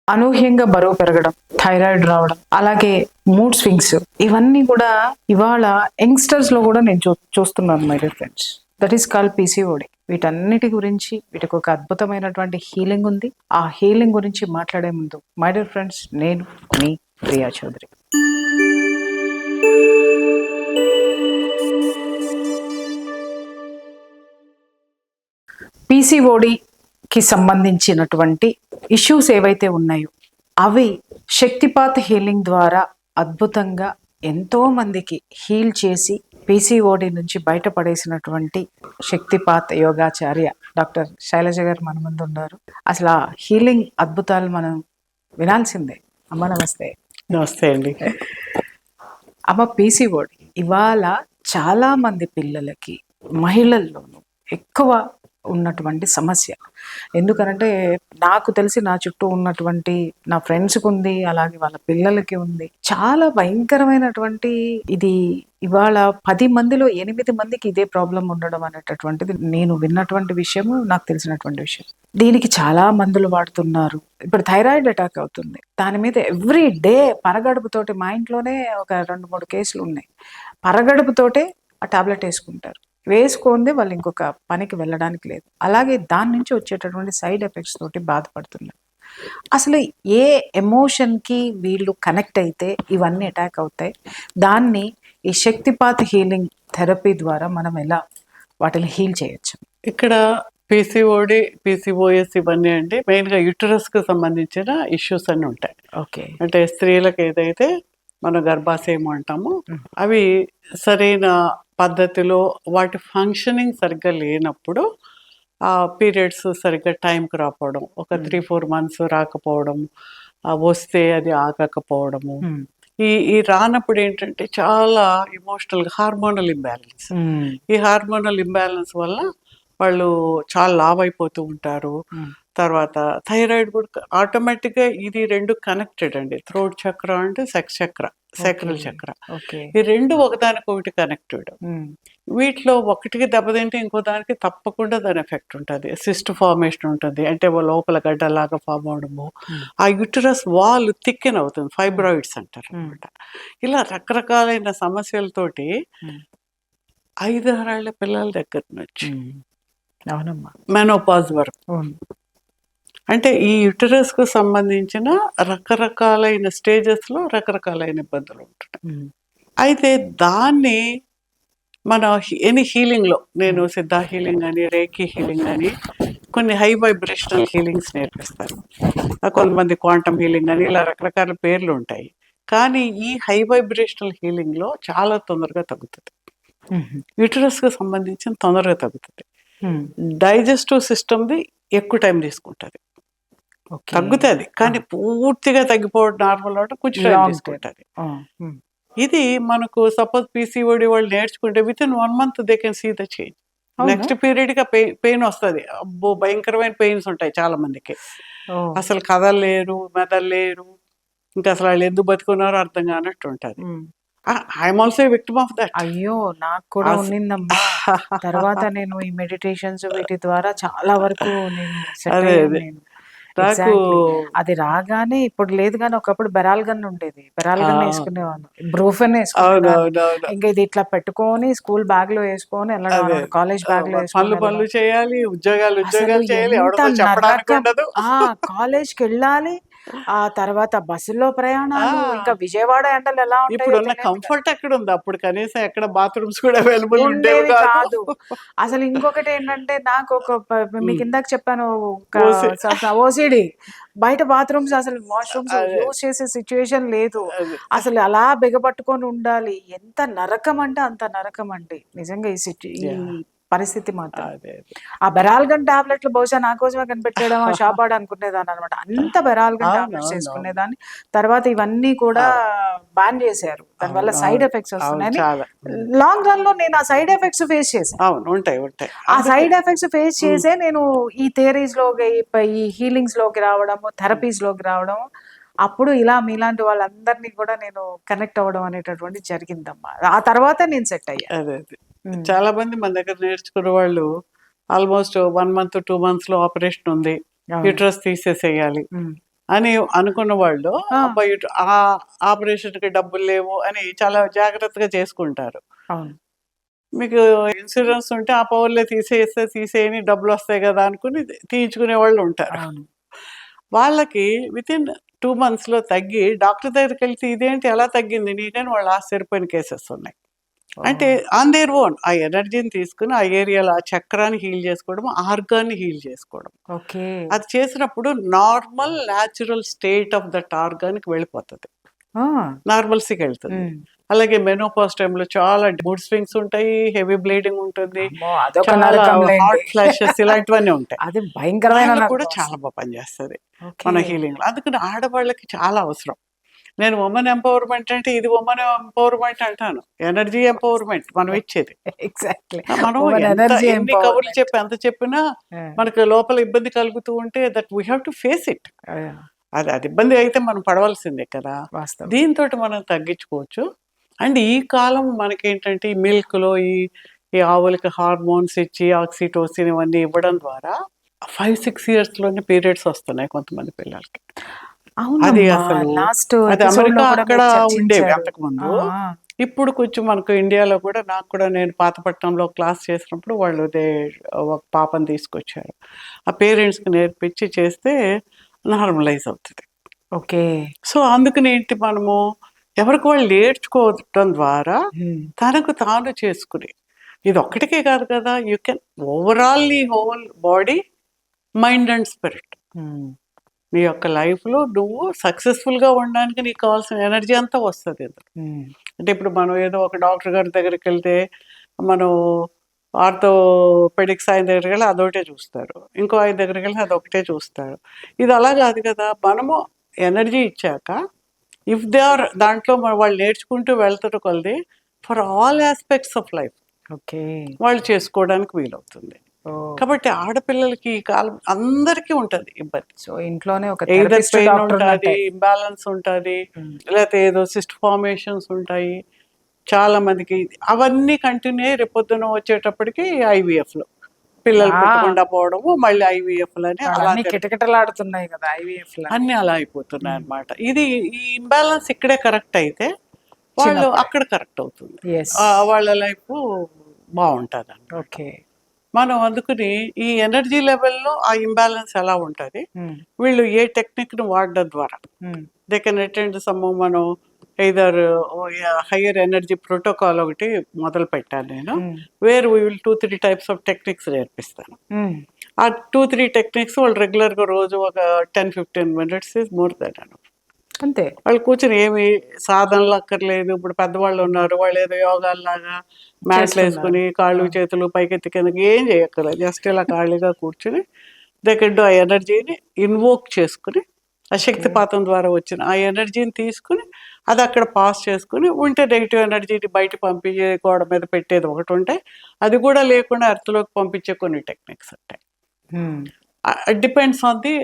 అనూహ్యంగా బరువు పెరగడం, థైరాయిడ్ రావడం, అలాగే మూడ్ స్వింగ్స్, ఇవన్నీ కూడా ఇవాళ యంగ్స్టర్స్ లో కూడా నేను చూస్తున్నాను my dear friends. That is called PCOD. వీటన్నిటి గురించి వీటికి ఒక అద్భుతమైనటువంటి హీలింగ్ ఉంది. ఆ హీలింగ్ గురించి మాట్లాడే ముందు మై డియర్ ఫ్రెండ్స్, నేను మీ ప్రియా చౌదరి. పీసీఓడికి సంబంధించినటువంటి ఇష్యూస్ ఏవైతే ఉన్నాయో అవి శక్తిపాత్ హీలింగ్ ద్వారా అద్భుతంగా ఎంతో మందికి హీల్ చేసి పీసీఓడి నుంచి బయటపడేసినటువంటి శక్తిపాత్ యోగాచార్య డాక్టర్ శైలజ గారు మన ముందు ఉన్నారు. అసలు ఆ హీలింగ్ అద్భుతాలు మనం వినాల్సిందే. అమ్మ నమస్తే. నమస్తే అండి. అమ్మ, పీసీఓడి ఇవాళ చాలా మంది పిల్లలకి, మహిళల్లోనూ ఎక్కువ ఉన్నటువంటి సమస్య. ఎందుకనంటే నాకు తెలిసి నా చుట్టూ ఉన్నటువంటి నా ఫ్రెండ్స్కి ఉంది, అలాగే వాళ్ళ పిల్లలకి ఉంది. చాలా భయంకరమైనటువంటి ఇది. ఇవాళ 10 మందిలో 8 మందికి ఇదే ప్రాబ్లం ఉండడం అనేటటువంటిది నేను విన్నటువంటి విషయము, నాకు తెలిసినటువంటి విషయం. దీనికి చాలా మందులు వాడుతున్నారు. ఇప్పుడు థైరాయిడ్ అటాక్ అవుతుంది, దాని మీద ఎవ్రీ డే పరగడుపుతోటి, మా ఇంట్లోనే ఒక 2-3 కేసులు ఉన్నాయి. పరగడుపుతోటే ఆ టాబ్లెట్ వేసుకుంటారు. వేసుకుంది వాళ్ళు ఇంకొక పనికి వెళ్ళడానికి లేదు. అలాగే దాని నుంచి వచ్చేటటువంటి సైడ్ ఎఫెక్ట్స్ తోటి బాధపడుతున్నారు. అసలు ఏ ఎమోషన్కి వీళ్ళు కనెక్ట్ అయితే ఇవన్నీ అటాక్ అవుతాయి? దాన్ని ఈ శక్తిపాత్ హీలింగ్ థెరపీ ద్వారా మనం ఎలా వాటిని హీల్ చేయొచ్చు? ఇక్కడ పీసీఓడి, పీసీఓఎస్ ఇవన్నీ అంటే మెయిన్గా యూటరస్కి సంబంధించిన ఇష్యూస్ అన్నీ ఉంటాయి. ఓకే. అంటే స్త్రీలకు ఏదైతే మనం గర్భాశయం అంటామో అవి సరైన పద్ధతిలో వాటి ఫంక్షనింగ్ సరిగ్గా లేనప్పుడు ఆ పీరియడ్స్ సరిగ్గా టైంకి రాకపోవడం, ఒక 3-4 మంత్స్ రాకపోవడం, వస్తే అది ఆగకపోవడము, ఈ రానప్పుడు ఏంటంటే చాలా ఎమోషనల్గా హార్మోనల్ ఇంబ్యాలెన్స్. ఈ హార్మోనల్ ఇంబ్యాలెన్స్ వల్ల వాళ్ళు చాలా లావ్ అయిపోతూ ఉంటారు. తర్వాత థైరాయిడ్ కూడా ఆటోమేటిక్గా ఇది 2 కనెక్టెడ్ అండి. థ్రోట్ చక్ర అంటే సెక్స్ చక్ర, సేక్రల్ చక్ర, ఈ 2 ఒకదానికొకటి కనెక్టెడ్. వీటిలో ఒకటికి దెబ్బతింటే ఇంకో దానికి తప్పకుండా దాని ఎఫెక్ట్ ఉంటుంది. సిస్ట్ ఫార్మేషన్ ఉంటుంది, అంటే లోపల గడ్డలాగా ఫామ్ అవడము, ఆ యూటరస్ వాల్ థిక్కెన్ అవుతుంది, ఫైబ్రాయిడ్స్ అంటారు అనమాట. ఇలా రకరకాలైన సమస్యలతోటి 5-6 ఏళ్ల పిల్లల దగ్గర నుంచి అవునమ్మా, మెనోపాజ్ వరకు, అంటే ఈ యూటరస్కు సంబంధించిన రకరకాలైన స్టేజెస్లో రకరకాలైన ఇబ్బందులు ఉంటున్నాయి. అయితే దాన్ని మన ఎనీ హీలింగ్లో, నేను సిద్ధా హీలింగ్ అని, రేఖీ హీలింగ్ అని, కొన్ని హై వైబ్రేషనల్ హీలింగ్స్ నేర్పిస్తారు. కొంతమంది క్వాంటమ్ హీలింగ్ అని, ఇలా రకరకాల పేర్లు ఉంటాయి. కానీ ఈ హై వైబ్రేషనల్ హీలింగ్లో చాలా తొందరగా తగ్గుతుంది. యూటరస్కి సంబంధించిన తొందరగా తగ్గుతుంది. డైజెస్టివ్ సిస్టమ్ది ఎక్కువ టైం తీసుకుంటుంది. తగ్గుతుంది కానీ పూర్తిగా తగ్గిపోవడం నార్మల్ అవడం కొంచెం టైం తీసుకుంటుంది. ఇది మనకు సపోజ్ పీసీఓడి వాళ్ళు నేర్చుకుంటే within 1 month they can see the change. Next పీరియడ్గా పెయిన్ వస్తుంది. అబ్బో, భయంకరమైన పెయిన్స్ ఉంటాయి చాలా మందికి. అసలు కదలలేరు, మెదలలేరు, ఇంకా అసలు వాళ్ళు ఎందుకు బతుకున్నారో అర్థం కానట్టు ఉంటుంది. I'm also victim of that. అయ్యో, నాకు కూడా ఉన్నిందమ్మా. తర్వాత నేను ఈ మెడిటేషన్స్ వీటి ద్వారా చాలా వరకు నేను సెట్ అయ్యాను. అది రాగానే ఇప్పుడు లేదు, కానీ ఒకప్పుడు బెరాల్గన్ ఉండేది. బెరాల్గన్ వేసుకునేవాను, బ్రూఫెన్ వేసుకునేవాను. ఇంకా ఇది ఇట్లా పెట్టుకొని స్కూల్ బ్యాగ్ లో వేసుకొని వెళ్ళడం, కాలేజ్ బ్యాగ్ లో పనులు చేయాలి, ఉద్యోగాలు చేయాలి, కాలేజ్కి వెళ్ళాలి, ఆ తర్వాత బస్సులో ప్రయాణాలు, ఇంకా విజయవాడ ఎండలు ఎలా ఉంటాయి, కంఫర్ట్ ఎక్కడ ఉంది అప్పుడు? కనీసం ఎక్కడ బాత్రూమ్స్ కూడా అవైలబుల్ ఉండేవి కాదు. అసలు ఇంకొకటి ఏంటంటే, నాకు మీకు ఇందాక చెప్పాను, ఓసిడి, బయట బాత్రూమ్స్ అసలు వాష్రూమ్స్ యూజ్ చేసే సిచ్యువేషన్ లేదు. అసలు అలా బిగపట్టుకొని ఉండాలి. ఎంత నరకం అంటే అంత నరకం అండి నిజంగా ఈ పరిస్థితి మాత్రం. ఆ బెరాల్గన్ టాబ్లెట్లు బహుశా నా కోసమే కనిపెట్టడం షాపాడు అనుకునేదాన్ని అనమాట. అంత బెరాల్గన్ టాబ్లెట్స్ వేసుకునేదాన్ని. తర్వాత ఇవన్నీ కూడా బ్యాన్ చేశారు, దానివల్ల సైడ్ ఎఫెక్ట్స్ వస్తున్నాయని. లాంగ్ రన్ లో నేను ఆ సైడ్ ఎఫెక్ట్స్ ఫేస్ చేశాను. ఆ సైడ్ ఎఫెక్ట్స్ ఫేస్ చేసే నేను ఈ థియరీస్ లోకి, ఈ హీలింగ్స్ లోకి రావడము, థెరపీస్ లోకి రావడం, అప్పుడు ఇలా మీలాంటి వాళ్ళందరినీ కూడా నేను కనెక్ట్ అవ్వడం అనేటటువంటి జరిగిందమ్మా. ఆ తర్వాత నేను సెట్ అయ్యా. చాలా మంది మన దగ్గర నేర్చుకున్న వాళ్ళు ఆల్మోస్ట్ 1 month 2 months లో ఆపరేషన్ ఉంది, యూట్రస్ తీసేసేయాలి, అని అనుకున్న వాళ్ళు ఆ. అబ్బాయి ఆ ఆపరేషన్కి డబ్బులు లేవు అని చాలా జాగ్రత్తగా చేసుకుంటారు. అవును. మీకు ఇన్సూరెన్స్ ఉంటే ఆ పవర్లే తీసేస్తే తీసేయని డబ్బులు వస్తాయి కదా అనుకుని తీయించుకునే వాళ్ళు ఉంటారు. అవును. వాళ్ళకి వితిన్ 2 monthsలో తగ్గి డాక్టర్ దగ్గరికి వెళ్తే ఇదేంటి ఎలా తగ్గింది నీకని వాళ్ళు ఆశ్చర్యపోయిన కేసెస్ ఉన్నాయి. అంటే ఆన్ దేర్ ఓన్ ఆ ఎనర్జీని తీసుకుని ఆ ఏరియాలో ఆ చక్రాన్ని హీల్ చేసుకోవడం, ఆర్గాన్ని హీల్ చేసుకోవడం. ఓకే. అది చేసినప్పుడు normal natural state of that ఆర్గాన్కి వెళ్ళిపోతుంది, ఆ. నార్మల్సీకి వెళ్తుంది. ఉమ్. అలాగే మెనోపాజ్ టైంలో చాలా మూడ్ స్వింగ్స్ ఉంటాయి, హెవీ బ్లీడింగ్ ఉంటుంది, అమ్మో, అదొక చాలా నరకంలేండి. హాట్ ఫ్లాషెస్ ఇలాంటివన్నీ ఉంటాయి. అది భయంకరమైన వాళ్ళకు కూడా నరకం చాలా అసలు. బాగా పనిచేస్తుంది ఓకే. మన హీలింగ్. అందుకని ఆడవాళ్ళకి చాలా అవసరం. నేను ఉమెన్ ఎంపవర్మెంట్ అంటే ఇది ఉమెన్ ఎంపవర్మెంట్ అంటాను, ఎనర్జీ ఎంపవర్మెంట్ మనం ఇచ్చేది. ఎగ్జాక్ట్లీ. మనం ఉమెన్ ఎంత ఎనర్జీ ఎన్ని కబుర్లు ఎంపవర్మెంట్. చెప్పి ఎంత చెప్పినా మనకు లోపల ఇబ్బంది కలుగుతూ ఉంటే that we have to face it. అది అది ఇబ్బంది అయితే మనం పడవలసిందే కదా. వాస్తవం. దీంతో మనం తగ్గించుకోవచ్చు. అండ్ ఈ కాలం మనకేంటంటే ఈ మిల్క్లో ఈ ఆవులకి హార్మోన్స్ ఇచ్చి ఆక్సిటోసిన్ ఇవన్నీ ఇవ్వడం ద్వారా 5-6 yearsలోనే పీరియడ్స్ వస్తున్నాయి కొంతమంది పిల్లలకి. అది అవునమ్మా, అసలు లాస్ట్ అది ఎపిసోడ్ లో అమెరికా కూడా అక్కడ మీరు ఉండేవి చర్చించారు. అంతకుముందు. ఆ. ఇప్పుడు కొంచెం మనకు ఇండియాలో కూడా నాకు కూడా నేను పాతపట్నంలో క్లాస్ చేసినప్పుడు వాళ్ళు ఒక పాపని తీసుకొచ్చారు. ఆ పేరెంట్స్కి నేర్పించి చేస్తే నార్మలైజ్ అవుతుంది. ఓకే. సో అందుకని ఏంటి మనము ఎవరికి వాళ్ళు నేర్చుకోవటం ద్వారా ఉమ్. తనకు తాను చేసుకుని ఇది ఒక్కటికే కాదు కదా, యూ కెన్ ఓవరాల్ నీ whole body, mind and spirit. ఉమ్. నీ యొక్క లైఫ్లో నువ్వు సక్సెస్ఫుల్గా ఉండడానికి నీకు కావాల్సిన ఎనర్జీ అంతా వస్తుంది ఇందులో. ఉమ్. అంటే ఇప్పుడు మనం ఏదో ఒక డాక్టర్ గారి దగ్గరికి వెళ్తే మనం ఆర్థోపెడిక్స్ ఆయన దగ్గరికి వెళ్ళి అదొకటే చూస్తారు, ఇంకో ఆయన దగ్గరికి వెళ్ళి అదొకటే చూస్తారు. ఇది అలా కాదు కదా, మనము ఎనర్జీ ఇచ్చాక ఇఫ్ దే ఆర్ దాంట్లో వాళ్ళు నేర్చుకుంటూ వెళ్తారు కొలది for all aspects of life okay. వాళ్ళు చేసుకోవడానికి వీలవుతుంది. ఓ. కాబట్టి ఆడపిల్లలకి ఈ కాలం అందరికీ ఉంటుంది ఇబ్బంది. సో ఇంట్లోనే ఒక ఎయిదర్ థెరపిస్ట్ పెయిన్ డాక్టర్ ఉంటుంది, ఉన్నట్టే. ఇంబ్యాలెన్స్ ఉంటుంది, ఉమ్. లేకపోతే ఏదో సిస్ట్ ఫార్మేషన్స్ ఉంటాయి చాలా మందికి. అవన్నీ కంటిన్యూ అయ్యి రేపొద్దున వచ్చేటప్పటికి ఐవీఎఫ్లో పిల్లలు ఆ. పుట్టకుండా పోవడము, మళ్ళీ ఐవీఎఫ్లని అలా అన్ని కిటకిటలాడుతున్నాయి కదా ఐవీఎఫ్ లో. అన్నీ అలా అయిపోతున్నాయి అన్నమాట. ఇది ఈ ఇంబ్యాలెన్స్ ఇక్కడే కరెక్ట్ అయితే వాళ్ళు చిన్నప్పుడే. అక్కడ కరెక్ట్ అవుతుంది, ఎస్. వాళ్ళ లైఫ్ బాగుంటుంది అన్నమాట. ఓకే. మనం అందుకని ఈ ఎనర్జీ లెవెల్లో ఆ ఇంబ్యాలెన్స్ ఎలా ఉంటుంది, వీళ్ళు ఏ టెక్నిక్ను వాడడం ద్వారా దే కెన్ అటెండ్ సమ్. మనం ఐదర్ హయ్యర్ ఎనర్జీ ప్రోటోకాల్ ఒకటి మొదలు పెట్టాను నేను, where we will 2-3 types of techniques నేర్పిస్తాను. ఆ 2-3 టెక్నిక్స్ వాళ్ళు రెగ్యులర్గా రోజు ఒక 10-15 minutes is more than enough. అంతే. వాళ్ళు కూర్చొని ఏమి సాధనలు అక్కర్లేదు. ఇప్పుడు పెద్దవాళ్ళు ఉన్నారు, వాళ్ళు ఏదో యోగాల్లాగా మ్యాట్లు వేసుకుని కాళ్ళు చేతులు పైకెత్తి కిందకి ఏం చేయక్కర్లేదు, జస్ట్ ఇలా ఖాళీగా కూర్చుని దగ్గర ఆ ఎనర్జీని ఇన్వోక్ చేసుకుని ఆ శక్తిపాతం ద్వారా వచ్చిన ఆ ఎనర్జీని తీసుకుని అది అక్కడ పాస్ చేసుకుని ఉంటే నెగిటివ్ ఎనర్జీని బయట పంపించే గోడ మీద పెట్టేది ఒకటి ఉంటాయి, అది కూడా లేకుండా ఎర్త్లోకి పంపించే కొన్ని టెక్నిక్స్ ఉంటాయి. డిపెండ్స్ ఆన్ ది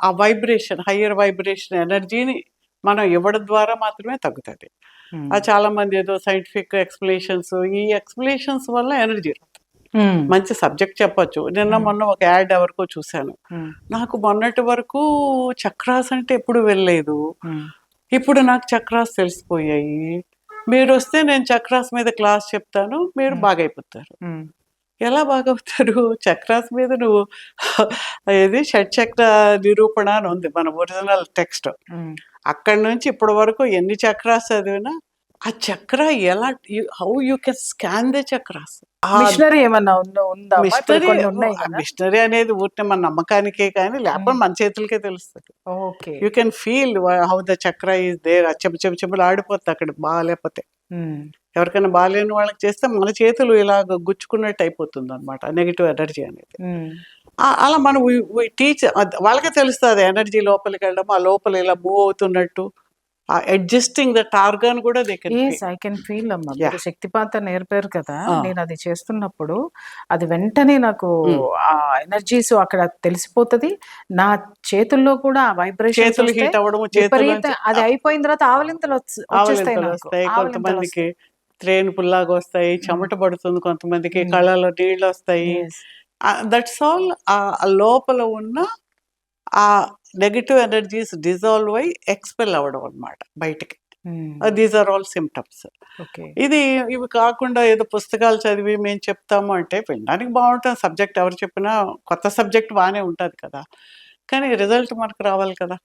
ఆ వైబ్రేషన్, హయ్యర్ వైబ్రేషన్ ఎనర్జీని మనం ఇవ్వడం ద్వారా మాత్రమే తగ్గుతుంది. చాలా మంది ఏదో సైంటిఫిక్ ఎక్స్ప్లెనేషన్స్, ఈ ఎక్స్ప్లెనేషన్స్ వల్ల ఎనర్జీ మంచి సబ్జెక్ట్ చెప్పొచ్చు. మొన్న ఒక యాడ్ ఎవరికో చూశాను, నాకు మొన్నటి వరకు చక్రాస్ అంటే ఎప్పుడు వెళ్ళలేదు, ఇప్పుడు నాకు చక్రాస్ తెలిసిపోయాయి, మీరు వస్తే నేను చక్రాస్ మీద క్లాస్ చెప్తాను, మీరు బాగైపోతారు. ఎలా బాగవుతారు? చక్రాస్ మీద నువ్వు ఏది షట్చక్ర నిరూపణ అని ఉంది మన ఒరిజినల్ టెక్స్ట్, అక్కడి నుంచి ఇప్పటి వరకు ఎన్ని చక్రాస్ చదివినా ఆ చక్ర ఎలా, how you can scan the chakras. Missionary ఏమన్నా ఉందా? మిషనరీ కొన్ని ఉన్నాయి కదా. మిషనరీ అనేది ఊరికే మన నమ్మకానికే కానీ లేకపోతే మన చేతులకే తెలుస్తుంది. Okay. You can feel how the చక్ర ఈజ్ దేర్. చెప్పులు ఆడిపోతుంది అక్కడ బాగాలేకపోతే. ఎవరికైనా బాగాలేని వాళ్ళకి చేస్తే మన చేతులు ఇలాగ గుచ్చుకున్నట్టు అయిపోతుంది అనమాట నెగిటివ్ ఎనర్జీ అనేది. అలా మనం టీచ్ వాళ్ళకే తెలుస్తుంది ఎనర్జీ లోపలికి వెళ్ళడం, ఆ లోపల ఇలా మూవ్ అవుతున్నట్టు, ఆ అడ్జస్టింగ్ దట్ ఆర్గాన్ కూడా ఐ కెన్ ఫీల్ అమ్మా. మీరు శక్తిపాత నేర్పారు కదా, నేను అది చేస్తున్నప్పుడు అది వెంటనే నాకు ఆ ఎనర్జీస్ అక్కడ తెలిసిపోతుంది. నా చేతుల్లో కూడా వైబ్రేషన్స్ హీట్ అవ్వడం, అది అయిపోయిన తర్వాత ఆవలింతలు వస్తాయి, కొంతమందికి త్రేను పుల్లాగా వస్తాయి, చెమట పడుతుంది, కొంతమందికి కళ్ళలో నీళ్ళు వస్తాయి. దట్స్ ఆల్ ఆ లోపల ఉన్న ఆ నెగటివ్ ఎనర్జీస్ డిజాల్వ్ అయ్యి ఎక్స్పెల్ అవ్వడం అనమాట బయటికి. These are all symptoms. Okay. ఇవి కాకుండా ఏదో పుస్తకాలు చదివి మేము చెప్తాము అంటే వినడానికి బాగుంటుంది. సబ్జెక్ట్ ఎవరు చెప్పినా కొత్త సబ్జెక్ట్ బాగానే ఉంటుంది కదా, కానీ రిజల్ట్ మనకు రావాలి కదా.